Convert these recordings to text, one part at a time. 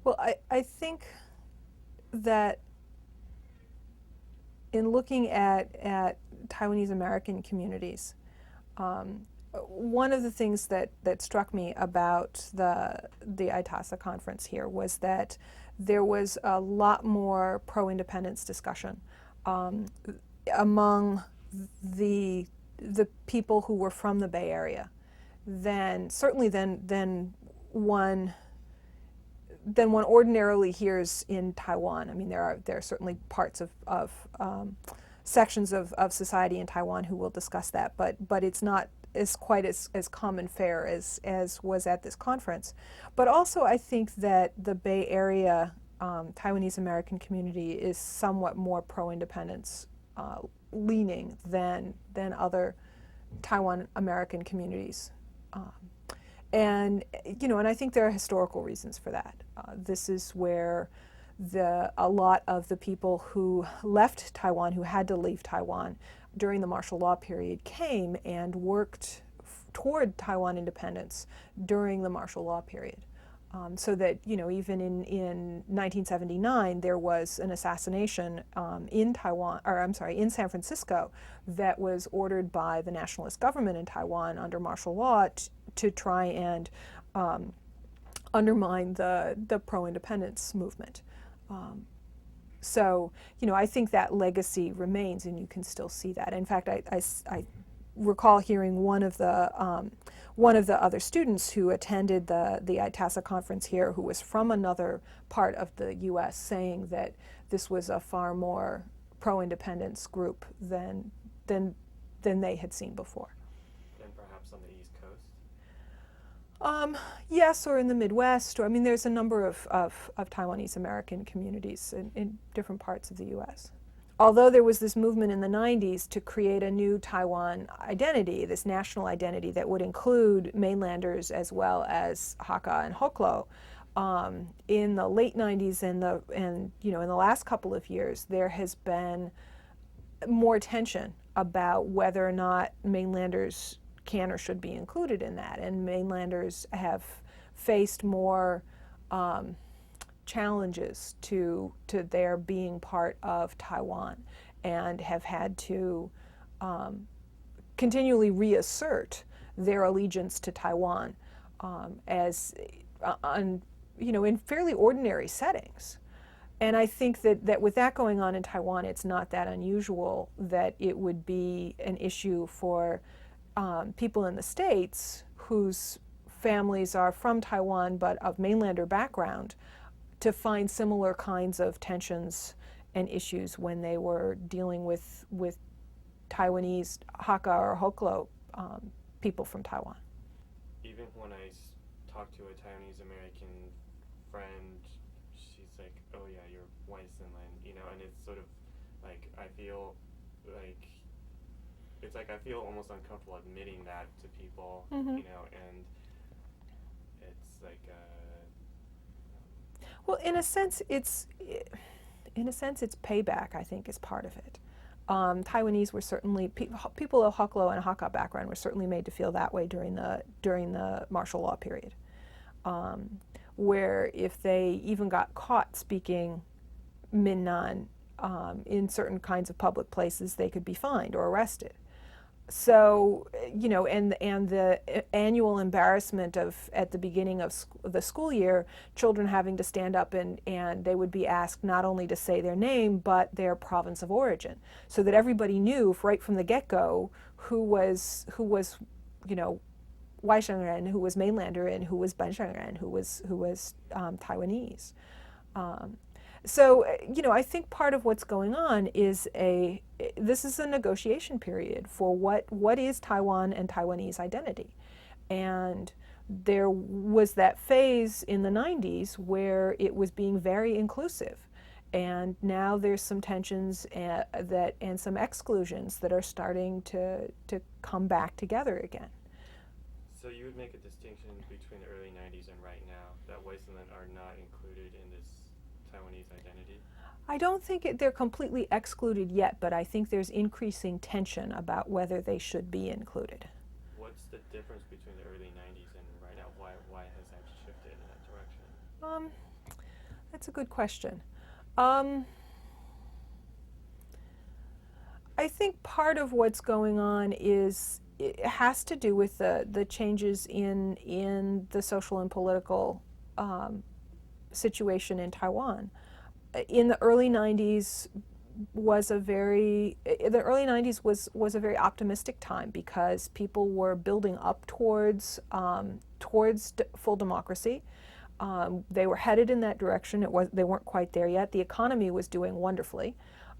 Well, I think that in looking at Taiwanese American communities, one of the things that struck me about the ITASA conference here was that there was a lot more pro-independence discussion um, among the people who were from the Bay Area than certainly than one than one ordinarily hears in Taiwan. I mean, there are certainly parts of sections of society in Taiwan who will discuss that, but it's not as quite as common fare as was at this conference. But also, I think that the Bay Area Taiwanese American community is somewhat more pro-independence leaning than other Taiwan American communities. Um, and and I think there are historical reasons for that. This is where a lot of the people who left Taiwan, who had to leave Taiwan during the martial law period, came and worked toward Taiwan independence during the martial law period. So that even in 1979, there was an assassination in Taiwan, or I'm sorry, in San Francisco, that was ordered by the nationalist government in Taiwan under martial law to try and undermine the pro-independence movement. So I think that legacy remains, and you can still see that. In fact, I recall hearing one of the other students who attended the ITASA conference here, who was from another part of the U.S., saying that this was a far more pro-independence group than they had seen before. And perhaps on the East Coast? Yes, or in the Midwest. Or, I mean, there's a number of Taiwanese American communities in different parts of the U.S. Although there was this movement in the 90s to create a new Taiwan identity, this national identity that would include mainlanders as well as Hakka and Hoklo, in the late 90s and in the last couple of years, there has been more tension about whether or not mainlanders can or should be included in that, and mainlanders have faced more challenges to their being part of Taiwan, and have had to continually reassert their allegiance to Taiwan as in fairly ordinary settings. And I think that with that going on in Taiwan, it's not that unusual that it would be an issue for people in the States whose families are from Taiwan but of mainlander background to find similar kinds of tensions and issues when they were dealing with Taiwanese Hakka or Hoklo people from Taiwan. Even when I talk to a Taiwanese American friend, she's like, "Oh yeah, you're Vincent," and it's sort of like I feel like it's like I feel almost uncomfortable admitting that to people, Mm-hmm. And it's like. Well, in a sense, it's payback. I think is part of it. Taiwanese were certainly people of Hoklo and Hakka background were certainly made to feel that way during the martial law period, where if they even got caught speaking Minnan in certain kinds of public places, they could be fined or arrested. So and the annual embarrassment of at the beginning of the school year, children having to stand up and they would be asked not only to say their name but their province of origin, so that everybody knew right from the get-go who was Waishengren, who was mainlander, and who was Benshengren, who was Taiwanese. So I think part of what's going on is this is a negotiation period for what is Taiwan and Taiwanese identity. And there was that phase in the 90s where it was being very inclusive. And now there's some tensions and some exclusions that are starting to come back together again. So you would make a distinction between the early 90s and right now, that Wasteland are not included in this Taiwanese identity? I don't think they're completely excluded yet, but I think there's increasing tension about whether they should be included. What's the difference between the early 90s and right now? Why has that shifted in that direction? That's a good question. Um, I think part of what's going on is it has to do with the changes in the social and political situation in Taiwan. In the early 90s the early 90s was a very optimistic time because people were building up towards full democracy. They were headed in that direction. They weren't quite there yet. The economy was doing wonderfully.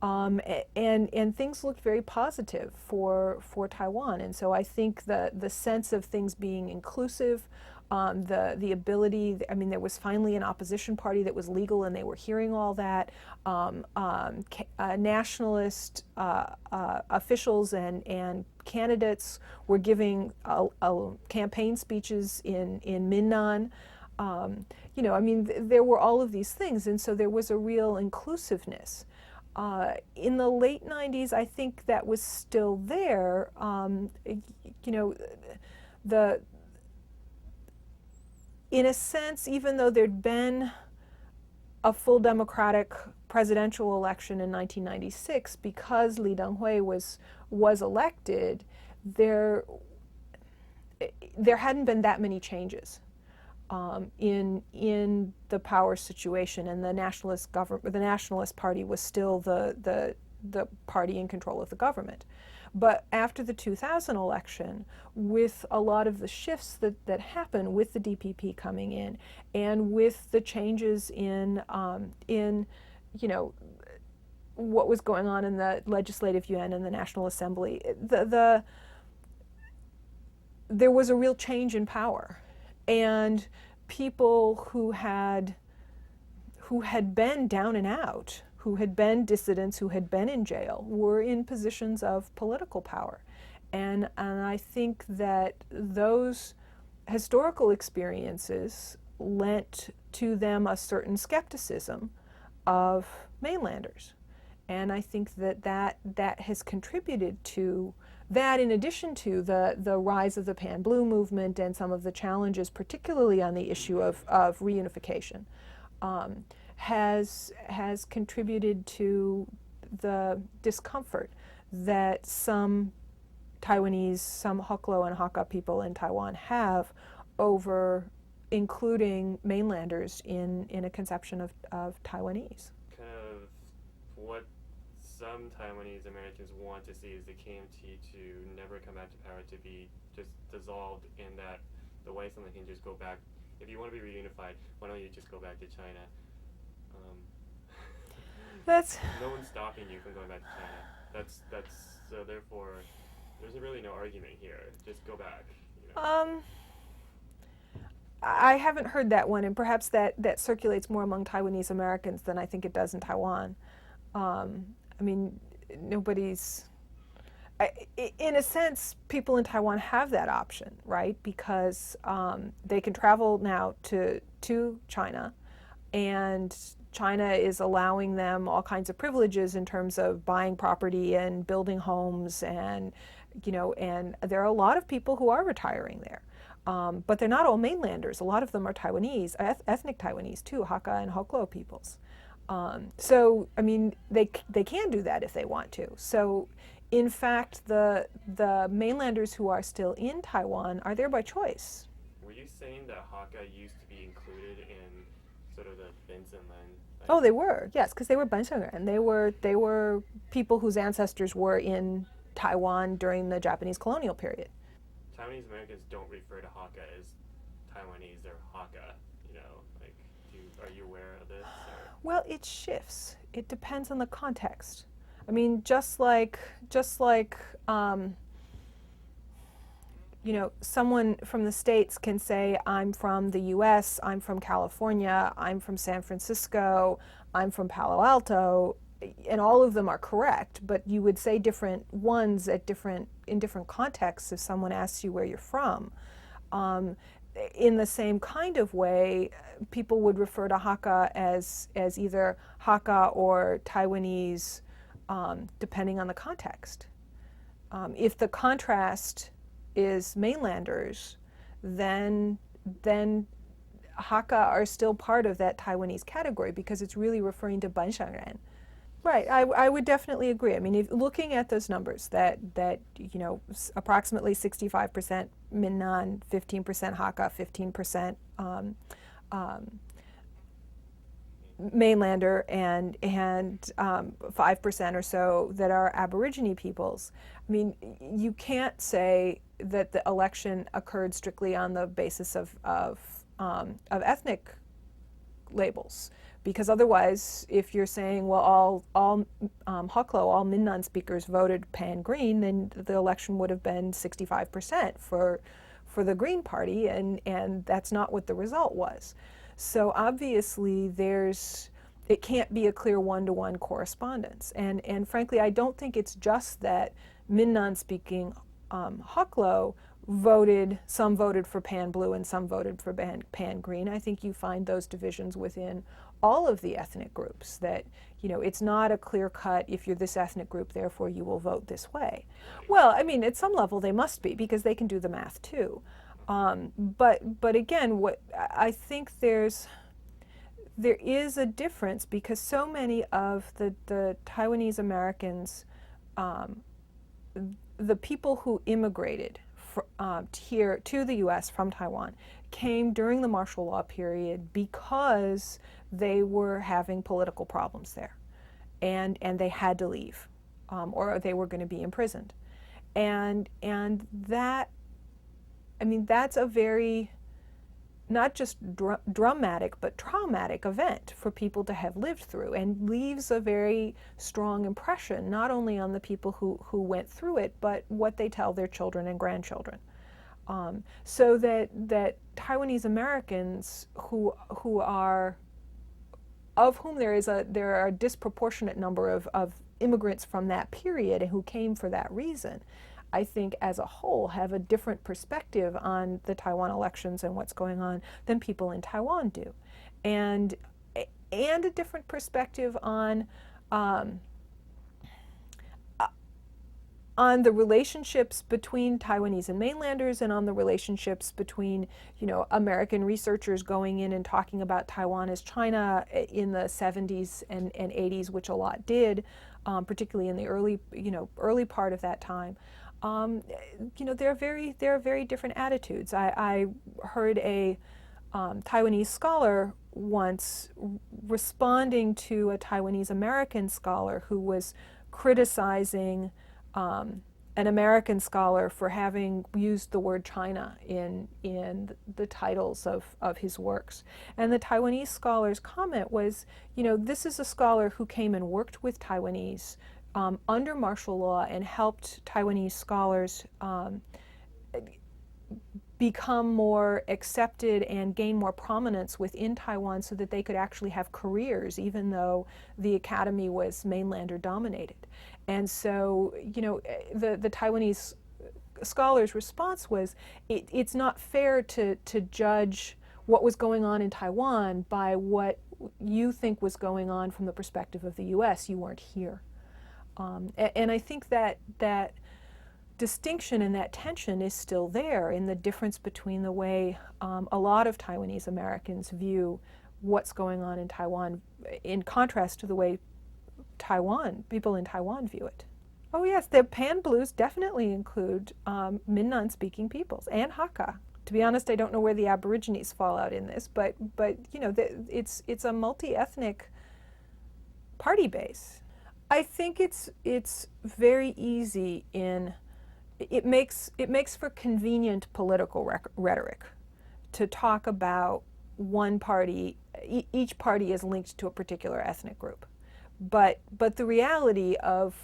And things looked very positive for Taiwan. And so I think the sense of things being inclusive, the ability, I mean, there was finally an opposition party that was legal and they were hearing all that. Nationalist officials and candidates were giving campaign speeches in Minnan. I mean, there were all of these things, and so there was a real inclusiveness. In the late 90s, I think that was still there. The in a sense, even though there'd been a full democratic presidential election in 1996, because Lee Teng-hui was elected, there hadn't been that many changes. In the power situation, and the nationalist party was still the party in control of the government. But after the 2000 election, with a lot of the shifts that happened with the DPP coming in, and with the changes in what was going on in the Legislative Yuan and the National Assembly, there was a real change in power. And people who had been down and out, who had been dissidents, who had been in jail, were in positions of political power. And I think that those historical experiences lent to them a certain skepticism of mainlanders. And I think that has contributed to that, in addition to the rise of the Pan-Blue movement and some of the challenges, particularly on the issue of reunification, has contributed to the discomfort that some Taiwanese, some Hoklo and Hakka people in Taiwan have over including mainlanders in a conception of Taiwanese. Kind of what some Taiwanese Americans want to see is the KMT to never come back to power, to be just dissolved, and that the whites can just go back. If you want to be reunified, why don't you just go back to China? That's no one's stopping you from going back to China. That's so therefore there's really no argument here. Just go back. I haven't heard that one, and perhaps that circulates more among Taiwanese Americans than I think it does in Taiwan. I mean, nobody's. In a sense, people in Taiwan have that option, right? Because they can travel now to China, and China is allowing them all kinds of privileges in terms of buying property and building homes, and and there are a lot of people who are retiring there. But they're not all mainlanders. A lot of them are Taiwanese, ethnic Taiwanese too, Hakka and Hoklo peoples. So, I mean, they can do that if they want to. So, in fact, the mainlanders who are still in Taiwan are there by choice. Were you saying that Hakka used to be included in sort of the Vincent land? Oh, they were, yes, because they were Banshengren. They were people whose ancestors were in Taiwan during the Japanese colonial period. Taiwanese Americans don't refer to Hakka as Taiwanese, they're Hakka, are you aware of this? Or? Well, it shifts. It depends on the context. I mean, just like someone from the States can say, I'm from the US, I'm from California, I'm from San Francisco, I'm from Palo Alto, and all of them are correct, but you would say different ones in different contexts if someone asks you where you're from. In the same kind of way, people would refer to Hakka as either Hakka or Taiwanese, depending on the context. If the contrast is mainlanders, then Hakka are still part of that Taiwanese category because it's really referring to Banshangren. Right, I would definitely agree. I mean, looking at those numbers, that approximately 65% Minnan, 15% Hakka, 15% mainlander, and 5% or so that are Aborigine peoples. I mean, you can't say that the election occurred strictly on the basis of ethnic labels. Because otherwise, if you're saying, well, all Hoklo, all Minnan speakers voted Pan Green, then the election would have been 65% for the Green Party, and that's not what the result was. So obviously, it can't be a clear one-to-one correspondence. And frankly, I don't think it's just that Minnan-speaking Hoklo some voted for Pan Blue and some voted for Pan Green. I think you find those divisions within all of the ethnic groups, that it's not a clear cut, if you're this ethnic group, therefore you will vote this way. Well, I mean, at some level they must be, because they can do the math too. But again, what I think there is a difference, because so many of the Taiwanese Americans, the people who immigrated here to the U.S. from Taiwan, came during the martial law period because they were having political problems there, and they had to leave, or they were going to be imprisoned, and that, I mean, that's a very, not just dramatic but traumatic event for people to have lived through, and leaves a very strong impression not only on the people who went through it, but what they tell their children and grandchildren. So that Taiwanese Americans who are, of whom there are a disproportionate number of immigrants from that period and who came for that reason, I think as a whole have a different perspective on the Taiwan elections and what's going on than people in Taiwan do, and a different perspective on the relationships between Taiwanese and mainlanders, and on the relationships between, American researchers going in and talking about Taiwan as China in the 70s and 80s, which a lot did, particularly in the early part of that time. There are very different attitudes. I heard a Taiwanese scholar once responding to a Taiwanese American scholar who was criticizing an American scholar for having used the word China in the titles of his works. And the Taiwanese scholar's comment was, this is a scholar who came and worked with Taiwanese under martial law and helped Taiwanese scholars become more accepted and gain more prominence within Taiwan so that they could actually have careers, even though the academy was mainlander dominated. And so, the Taiwanese scholar's response was, it's not fair to judge what was going on in Taiwan by what you think was going on from the perspective of the U.S. You weren't here. And I think that distinction and that tension is still there in the difference between the way a lot of Taiwanese Americans view what's going on in Taiwan, in contrast to the way people in Taiwan view it. Oh yes, the Pan Blues definitely include Minnan-speaking peoples and Hakka. To be honest, I don't know where the Aborigines fall out in this, but it's a multi-ethnic party base. I think it's very easy it makes for convenient political rhetoric to talk about one party. Each party is linked to a particular ethnic group, but the reality of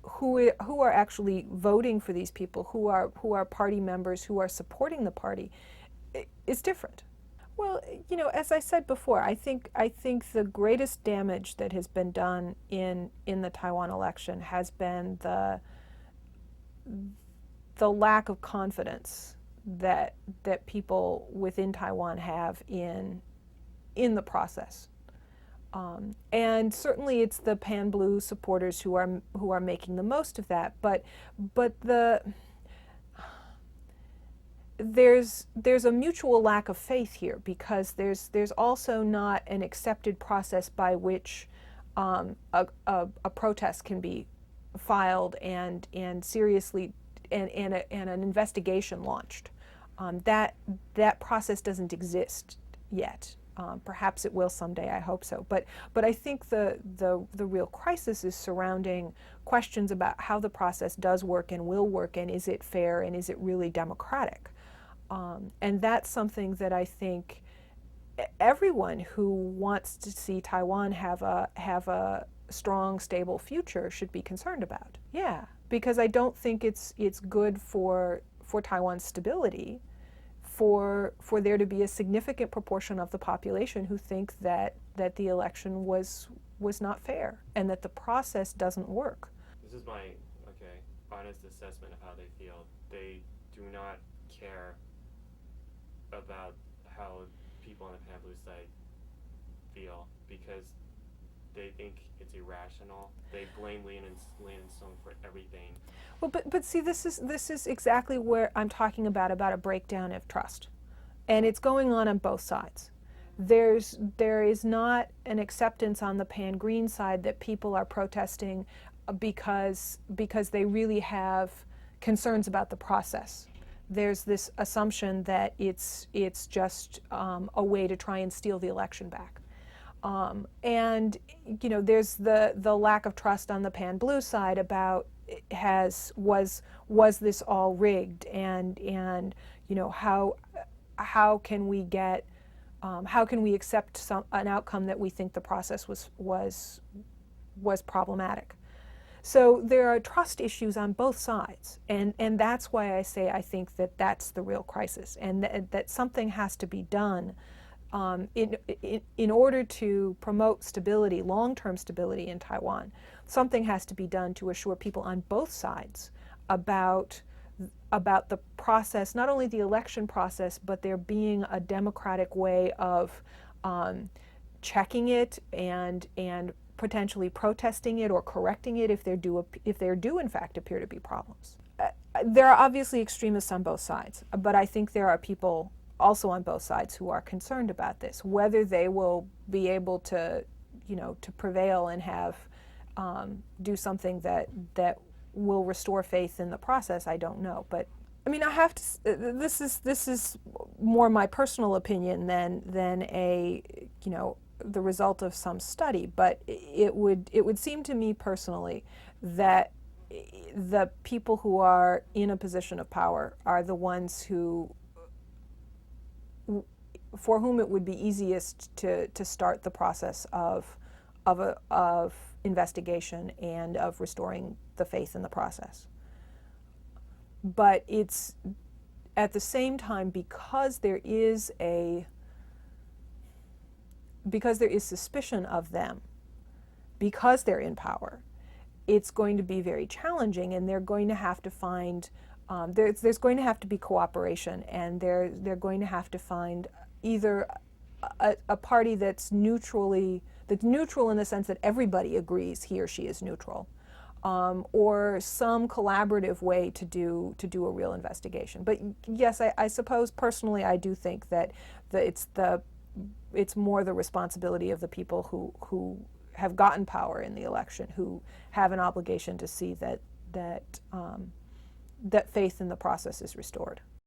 who are actually voting for these people, who are party members, who are supporting the party, is different. Well, as I said before, I think the greatest damage that has been done in the Taiwan election has been the lack of confidence that people within Taiwan have in the process. And certainly it's the Pan Blue supporters who are making the most of that, but there's a mutual lack of faith here, because there's also not an accepted process by which a protest can be filed and seriously and an investigation launched. That process doesn't exist yet. Perhaps it will someday. I hope so. But I think the real crisis is surrounding questions about how the process does work and will work, and is it fair, and is it really democratic? And that's something that I think everyone who wants to see Taiwan have a strong, stable future should be concerned about. Yeah, because I don't think it's good for Taiwan's stability for there to be a significant proportion of the population who think that the election was not fair and that the process doesn't work. This is my honest assessment of how they feel. They do not care about how people on the Pan Blue side feel, because they think it's irrational. They blame Lee and Sung for everything. Well, but see, this is exactly where I'm talking about a breakdown of trust, and it's going on both sides. There is not an acceptance on the Pan Green side that people are protesting because they really have concerns about the process. There's this assumption that it's just a way to try and steal the election back. And there's the lack of trust on the Pan Blue side about was this all rigged, and how can we get how can we accept an outcome that we think the process was problematic. So there are trust issues on both sides, and that's why I say I think that that's the real crisis, and that something has to be done in order to promote stability, long-term stability in Taiwan. Something has to be done to assure people on both sides about the process, not only the election process, but there being a democratic way of checking it and potentially protesting it or correcting it if there do in fact appear to be problems. There are obviously extremists on both sides, but I think there are people also on both sides who are concerned about this. Whether they will be able to prevail and have do something that will restore faith in the process, I don't know. But I mean, I have to. This is more my personal opinion than a the result of some study. But it would seem to me personally that the people who are in a position of power are the ones for whom it would be easiest to start the process of investigation and of restoring the faith in the process. But it's at the same time, because there is suspicion of them, because they're in power, it's going to be very challenging, and they're going to have to find there's going to have to be cooperation, and they're going to have to find either a party that's neutral in the sense that everybody agrees he or she is neutral, or some collaborative way to do a real investigation. But yes, I suppose personally I do think that it's more the responsibility of the people who have gotten power in the election, who have an obligation to see that faith in the process is restored.